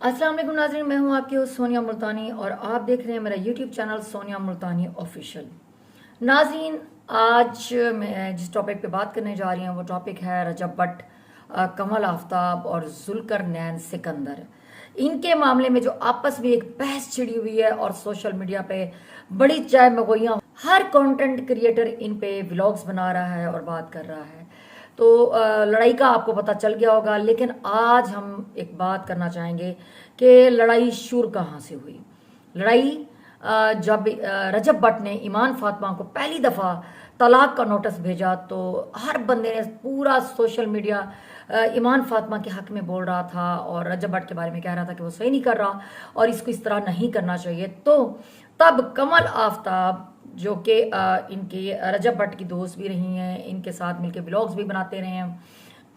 अस्सलाम वालेकुम नाज़रीन, मैं हूं आपकी होस्ट सोनिया मुल्तानी और आप देख रहे हैं मेरा यूट्यूब चैनल सोनिया मुल्तानी ऑफिशियल। नाज़रीन, आज मैं जिस टॉपिक पे बात करने जा रही हूं वो टॉपिक है रजब भट्ट, कमल आफ्ताब और जुल्करनैन सिकंदर। इनके मामले में जो आपस में एक बहस छिड़ी हुई है और सोशल मीडिया पे बड़ी चाय मगोइयाँ, हर कंटेंट क्रिएटर इन पे व्लॉग्स बना रहा है और बात कर रहा है। तो लड़ाई का आपको पता चल गया होगा, लेकिन आज हम एक बात करना चाहेंगे कि लड़ाई शुरू कहाँ से हुई। लड़ाई जब रजब भट्ट ने ईमान फातिमा को पहली दफ़ा तलाक का नोटिस भेजा तो हर बंदे ने पूरा सोशल मीडिया ईमान फातिमा के हक में बोल रहा था और रजब भट्ट के बारे में कह रहा था कि वो सही नहीं कर रहा और इसको इस तरह नहीं करना चाहिए। तो तब कमल आफ्ताब जो कि इनके रजब भट्ट की दोस्त भी रही हैं, इनके साथ मिलकर ब्लॉग्स भी बनाते रहे हैं,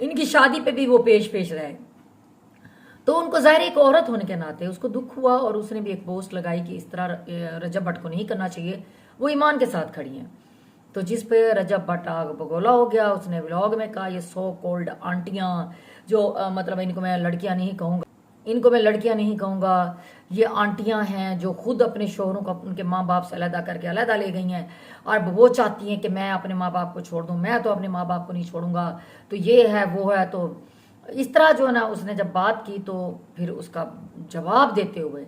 इनकी शादी पे भी वो पेश रहे, तो उनको ज़ाहिर एक औरत होने के नाते उसको दुख हुआ और उसने भी एक पोस्ट लगाई कि इस तरह रजब भट्ट को नहीं करना चाहिए, वो ईमान के साथ खड़ी हैं। तो जिस पे रजब भट्ट आग बगोला हो गया। उसने व्लॉग में कहा ये सो कॉल्ड आंटियां जो मतलब इनको मैं लड़कियां नहीं कहूँगा, ये आंटियां हैं जो खुद अपने शोहरों को उनके माँ बाप से अलहदा करके अलहदा ले गई हैं और वो चाहती हैं कि मैं अपने माँ बाप को छोड़ दूं, मैं तो अपने माँ बाप को नहीं छोड़ूंगा, तो ये है वो है। तो इस तरह जो है ना उसने जब बात की तो फिर उसका जवाब देते हुए,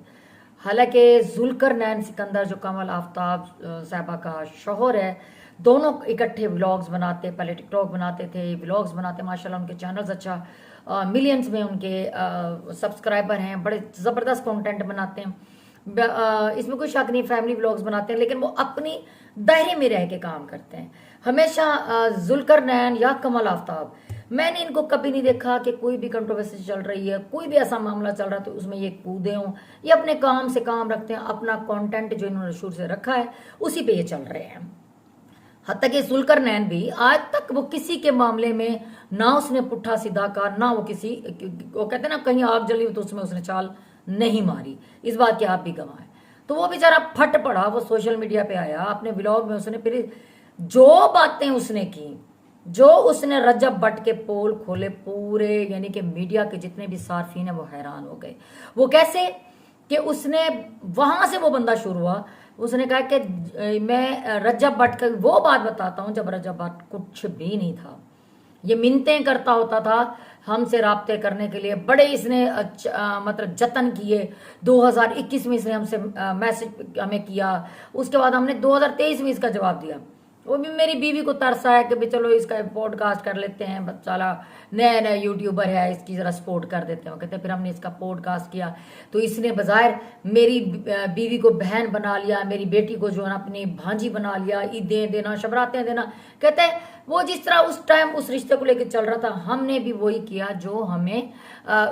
हालांकि जुल्करनैन सिकंदर जो कमल आफ्ताब साहबा का शौहर है, दोनों इकट्ठे व्लॉग्स बनाते, पहले टिकटॉक बनाते थे, व्लॉग्स बनाते, माशाल्लाह उनके चैनल्स अच्छा मिलियंस में उनके सब्सक्राइबर हैं, बड़े ज़बरदस्त कंटेंट बनाते हैं, इसमें कोई शक नहीं, फैमिली व्लॉग्स बनाते हैं, लेकिन वो अपनी दायरे में रह के काम करते हैं। हमेशा जुल्करनैन या कमल आफ्ताब, मैंने इनको कभी नहीं देखा कि कोई भी कंट्रोवर्सी चल रही है, कोई भी ऐसा मामला चल रहा है तो उसमें ये कूदे हों। ये अपने काम से काम रखते हैं, अपना कंटेंट जो इन्होंने शुरू से रखा है उसी पे ये चल रहे हैं। हत्ता कि जुल्करनैन भी आज तक वो किसी के मामले में ना उसने पुट्ठा सीधा कहा, ना वो किसी, वो कहते हैं ना कहीं आग जली तो उसमें उसने चाल नहीं मारी, इस बात के आप भी गवाह हैं। तो वो बेचारा फट पड़ा, वो सोशल मीडिया पे आया, अपने व्लॉग में उसने फिर जो बातें उसने की, जो उसने रजब भट्ट के पोल खोले, पूरे यानी कि मीडिया के जितने भी सार्फिन है वो हैरान हो गए। वो कैसे कि उसने वहां से वो बंदा शुरू हुआ, उसने कहा कि मैं रजब भट्ट का वो बात बताता हूं जब रजब भट्ट कुछ भी नहीं था, ये मिन्नतें करता होता था हमसे राब्ते करने के लिए, बड़े इसने मतलब जतन किए। 2021 में इसने हमसे मैसेज हमें किया, उसके बाद हमने 2023 में इसका जवाब दिया। वो भी मेरी बीवी को तरस आया कि भी चलो इसका पॉडकास्ट कर लेते हैं, साला नया नया यूट्यूबर है, इसकी जरा सपोर्ट कर देते हैं। कहते फिर हमने इसका पॉडकास्ट किया तो इसने बज़ाहिर मेरी बीवी को बहन बना लिया, मेरी बेटी को जो है अपनी भांजी बना लिया, ईदें देना, शबरातें देना। कहते हैं वो जिस तरह उस टाइम उस रिश्ते को लेकर चल रहा था, हमने भी वही किया जो हमें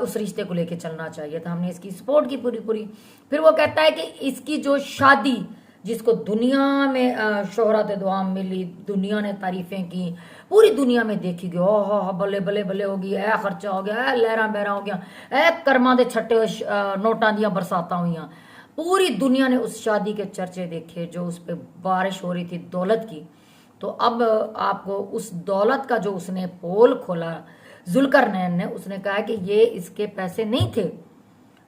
उस रिश्ते को लेकर चलना चाहिए था, हमने इसकी सपोर्ट की पूरी पूरी। फिर वो कहता है कि इसकी जो शादी, जिसको दुनिया में शोहरत दुआम मिली, दुनिया ने तारीफें की, पूरी दुनिया में देखी गई, ओह बल्ले बल्ले बल्ले हो गई, ऐ खर्चा हो गया, ऐ लहरा बहरा हो गया, ऐ कर्मा दे छट्टे नोटां दियां बरसातां हुई। पूरी दुनिया ने उस शादी के चर्चे देखे जो उस पर बारिश हो रही थी दौलत की। तो अब आपको उस दौलत का जो उसने पोल खोला जुल्करनैन ने, उसने कहा कि ये इसके पैसे नहीं थे।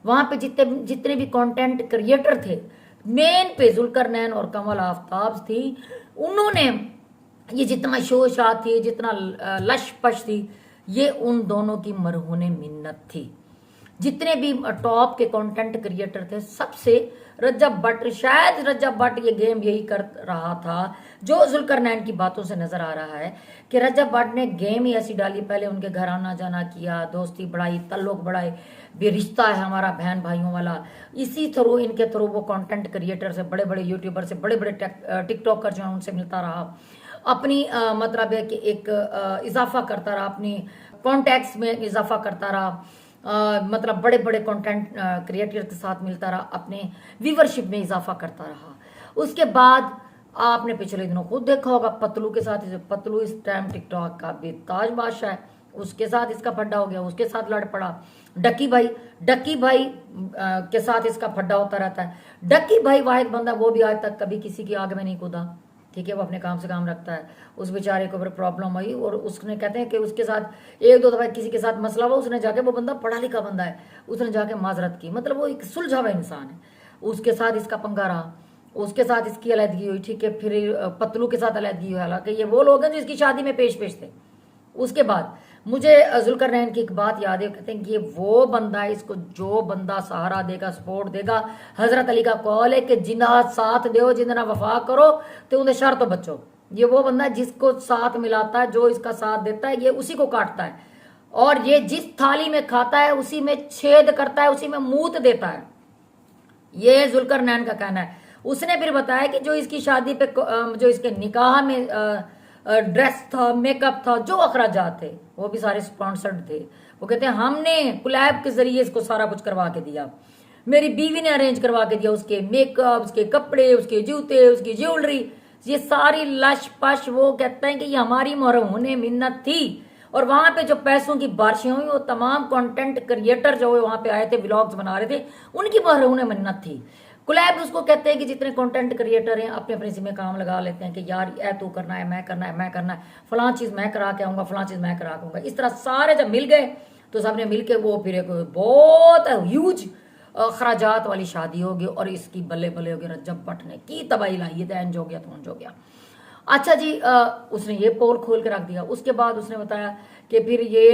वहां पे जितने भी कंटेंट क्रिएटर थे, मेन पे जुल्करनैन और कमल आफ्ताब थी, उन्होंने ये जितना शोशा थी, जितना लश पश थी, ये उन दोनों की मरहूने मिन्नत थी। जितने भी टॉप के कंटेंट क्रिएटर थे, सबसे रजब भट्ट, शायद रजब भट्ट ये गेम यही कर रहा था जो जुल्करनैन की बातों से नजर आ रहा है कि रजब भट्ट ने गेम ही ऐसी डाली, पहले उनके घर आना जाना किया, दोस्ती बढ़ाई, तल्लुक बढ़ाए, भी रिश्ता है हमारा बहन भाइयों वाला। इसी थ्रू, इनके थ्रू वो कंटेंट क्रिएटर से, बड़े बड़े यूट्यूबर से, बड़े बड़े टिकटॉकर जो है उनसे मिलता रहा, अपनी मतलब है कि एक इजाफा करता रहा, अपनी कॉन्टैक्ट्स में इजाफा करता रहा, मतलब बड़े बड़े कंटेंट क्रिएटर के साथ मिलता रहा, अपने व्यूवरशिप में इजाफा करता रहा। उसके बाद आपने पिछले दिनों खुद देखा होगा पतलू के साथ, पतलू इस टाइम टिकटॉक का बेताज बादशाह है, उसके साथ इसका फड्डा हो गया, उसके साथ लड़ पड़ा। डक्की भाई के साथ इसका फड्डा होता रहता है। डक्की भाई वाहिद बंदा, वो भी आज तक कभी किसी की आग में नहीं कूदा, ठीक है, वो अपने काम से काम रखता है। उस बेचारे को फिर प्रॉब्लम हुई और उसने कहते हैं कि उसके साथ एक दो दफा किसी के साथ मसला हुआ, उसने जाके, वो बंदा पढ़ा लिखा बंदा है, उसने जाके माजरत की, मतलब वो एक सुलझा हुआ इंसान है। उसके साथ इसका पंगा रहा, उसके साथ इसकी अलहदगी हुई, ठीक है, फिर पतलू के साथ अलहदगी हुई। हालांकि ये वो लोग हैं जो इसकी शादी में पेश पेश थे। उसके बाद मुझे जुल्करनैन की एक बात याद है, कहते हैं कि ये वो बंदा है, इसको जो बंदा सहारा देगा, सपोर्ट देगा, हजरत अली का कौल है कि जिंदा साथ दो जिंदा वफा करो तो उन्हें शर तो बचो। ये वो बंदा है जिसको साथ मिलाता है, जो इसका साथ देता है ये उसी को काटता है, और ये जिस थाली में खाता है उसी में छेद करता है, उसी में मूत देता है। ये जुल्करनैन का कहना है। उसने फिर बताया कि जो इसकी शादी पे जो इसके निकाह में ड्रेस था, मेकअप था, जो अखराजात थे वो भी सारे स्पॉन्सर्ड थे। वो कहते हैं हमने कुलैब के जरिए इसको सारा कुछ करवा के दिया, मेरी बीवी ने अरेंज करवा के दिया, उसके मेकअप, उसके कपड़े, उसके जूते, उसकी ज्वेलरी, ये सारी लश पश। वो कहते हैं कि ये हमारी मरहूने मिन्नत थी। और वहां पे जो पैसों की बारिशें हुई वो तमाम कंटेंट क्रिएटर जो वहां पे आए थे, व्लॉग्स बना रहे थे, उनकी मरहूने मिन्नत थी। कुलैब उसको कहते हैं कि जितने कंटेंट क्रिएटर हैं अपने अपने जिम्मे काम लगा लेते हैं कि यार ये तू करना है, मैं करना है, मैं करना है, फलां चीज मैं करा के आऊंगा, फलां चीज मैं करा के आऊंगा। इस तरह सारे जब मिल गए तो सबने मिल के वो फिर एक बहुत ह्यूज अखराजात वाली शादी होगी, और इसकी बल्ले बल्ले होगी। रजब भट्ट ने की तबाही लाई, ये दैन हो गया तो हो गया। अच्छा जी, उसने ये पोल खोल के रख दिया। उसके बाद उसने बताया कि फिर ये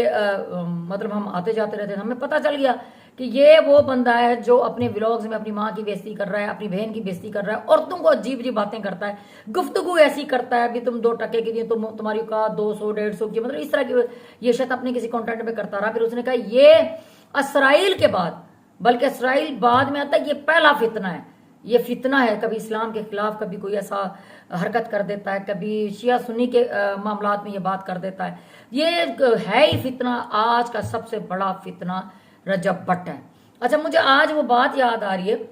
मतलब हम आते जाते रहते थे, हमें पता चल गया कि ये वो बंदा है जो अपने व्लॉग्स में अपनी माँ की बेइज्जती कर रहा है, अपनी बहन की बेइज्जती कर रहा है, औरतों को अजीब अजीब बातें करता है, गुफ्तगू ऐसी करता है भी तुम 2 टके की दी, तुम तुम्हारी औकात 200 150 की, मतलब इस तरह की ये शायद अपने किसी कंटेंट में करता रहा। फिर उसने कहा ये इसराइल के बाद, बल्कि इसराइल बाद में आता है, ये पहला फितना है, ये फितना है। कभी इस्लाम के खिलाफ कभी कोई ऐसा हरकत कर देता है, कभी शिया सुन्नी के मामलात में ये बात कर देता है। ये है ही फितना, आज का सबसे बड़ा फितना रजब भट्ट है। अच्छा, मुझे आज वो बात याद आ रही है,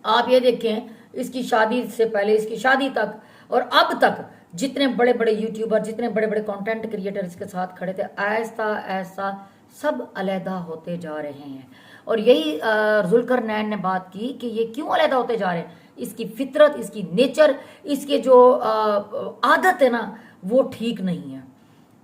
आप ये देखें इसकी शादी से पहले, इसकी शादी तक और अब तक जितने बड़े बड़े यूट्यूबर, जितने बड़े बड़े कंटेंट क्रिएटर इसके साथ खड़े थे, ऐसा ऐसा सब अलहदा होते जा रहे हैं। और यही जुल्करनैन ने बात की कि ये क्यों अलहदा होते जा रहे हैं। इसकी फितरत, इसकी नेचर, इसके जो आदत है ना, वो ठीक नहीं है।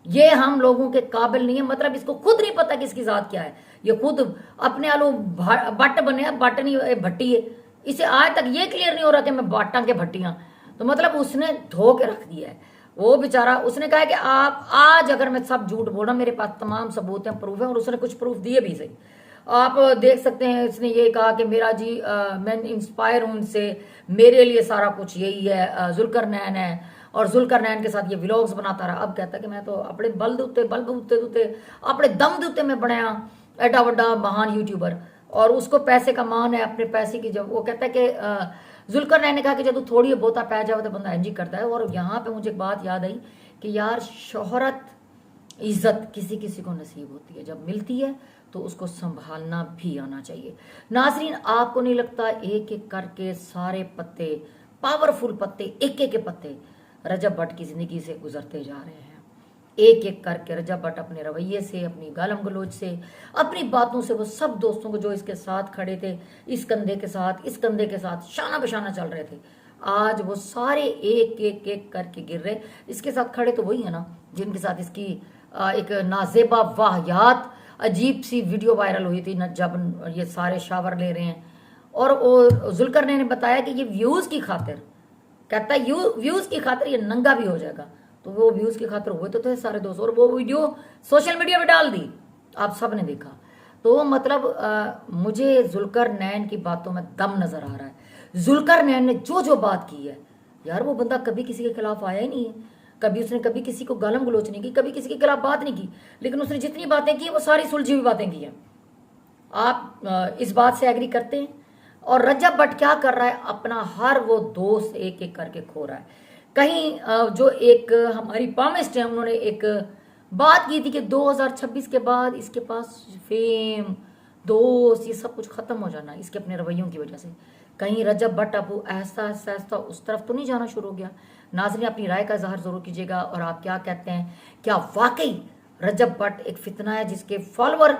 ये हम लोगों के काबिल नहीं है, मतलब इसको खुद नहीं पता कि इसकी जात क्या है। ये खुद अपने आलू बट बने, बट नहीं भट्टी है। इसे आज तक ये क्लियर नहीं हो रहा कि मैं बाटा के भट्टियां, तो मतलब उसने धो के रख दिया है वो बेचारा। उसने कहा कि आप आज, अगर मैं सब झूठ बोल रहा, मेरे पास तमाम सबूत हैं, प्रूफ है, और उसने कुछ प्रूफ दिए भी सही। आप देख सकते हैं, इसने ये कहा कि मेरा जी मैं इंस्पायर हूं इनसे, मेरे लिए सारा कुछ यही है, जुल्करनैन है, और जुल्करनैन के साथ ये व्लॉग्स बनाता रहा। अब कहता है कि मैं तो अपने बल दुते अपने दम दुते में बनया एडा वड्डा महान यूट्यूबर, और उसको पैसे का मान है, अपने पैसे की। जब वो कहता है कि जुल्करनैन ने कहा कि जब थोड़ी बहुता पै जाओ तो बंदा एंजी करता है। और यहाँ पे मुझे एक बात याद आई कि यार, शोहरत, इज्जत किसी किसी को नसीब होती है, जब मिलती है तो उसको संभालना भी आना चाहिए। नाजरीन, आपको नहीं लगता एक एक करके सारे पत्ते, पावरफुल पत्ते, एक एक के पत्ते रजब भट्ट की जिंदगी से गुजरते जा रहे हैं? एक एक करके रजब भट्ट अपने रवैये से, अपनी गालम गलोच से, अपनी बातों से, वो सब दोस्तों को जो इसके साथ खड़े थे, इस कंधे के साथ, इस कंधे के साथ शाना बशाना चल रहे थे, आज वो सारे एक एक एक करके गिर रहे। इसके साथ खड़े तो वही है ना जिनके साथ इसकी एक नाजेबा वाहियात अजीब सी वीडियो वायरल हुई थी न, जब ये सारे शावर ले रहे हैं। और वो जुल्करनैन ने बताया कि ये व्यूज की खातिर, कहता है व्यूज की खातिर ये नंगा भी हो जाएगा। तो वो व्यूज की खातिर हुए तो थे सारे दोस्त, और वो वीडियो सोशल मीडिया पे डाल दी, आप सब ने देखा। तो मतलब मुझे जुल्करनैन की बातों में दम नजर आ रहा है। जुल्करनैन ने जो जो बात की है, यार वो बंदा कभी किसी के खिलाफ आया ही नहीं है, कभी उसने कभी किसी को गालम गलोच नहीं की, कभी किसी के खिलाफ बात नहीं की, लेकिन उसने जितनी बातें की वो सारी सुलझी हुई बातें की हैं। आप इस बात से एग्री करते हैं? और रजब भट्ट क्या कर रहा है, अपना हर वो दोस्त एक एक करके खो रहा है। कहीं जो एक हमारी पामिस्ट है, उन्होंने एक बात की थी कि 2026 के बाद इसके पास फेम, दोस्त, ये सब कुछ खत्म हो जाना इसके अपने रवैयों की वजह से। कहीं रजब भट्ट अब ऐसा ऐसा उस तरफ तो नहीं जाना शुरू हो गया? नाज़रीन, अपनी राय का इजहार जरूर कीजिएगा, और आप क्या कहते हैं, क्या वाकई रजब भट्ट एक फितना है जिसके फॉलोअर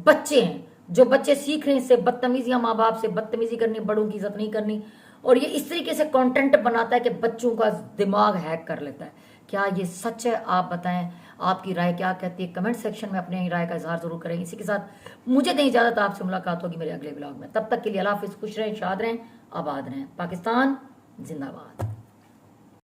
बच्चे हैं, जो बच्चे सीख रहे हैं इससे बदतमीजी, माँ बाप से बदतमीजी करनी, बड़ों की इज्जत नहीं करनी, और ये इस तरीके से कंटेंट बनाता है कि बच्चों का दिमाग हैक कर लेता है। क्या ये सच है? आप बताएं, आपकी राय क्या कहती है? कमेंट सेक्शन में अपने राय का इजहार जरूर करें। इसी के साथ मुझे दें इजाजत, आपसे मुलाकात होगी मेरे अगले ब्लॉग में। तब तक के लिए अल्लाह हाफिज, खुश रहें, शाद रहें, आबाद रहें। पाकिस्तान जिंदाबाद।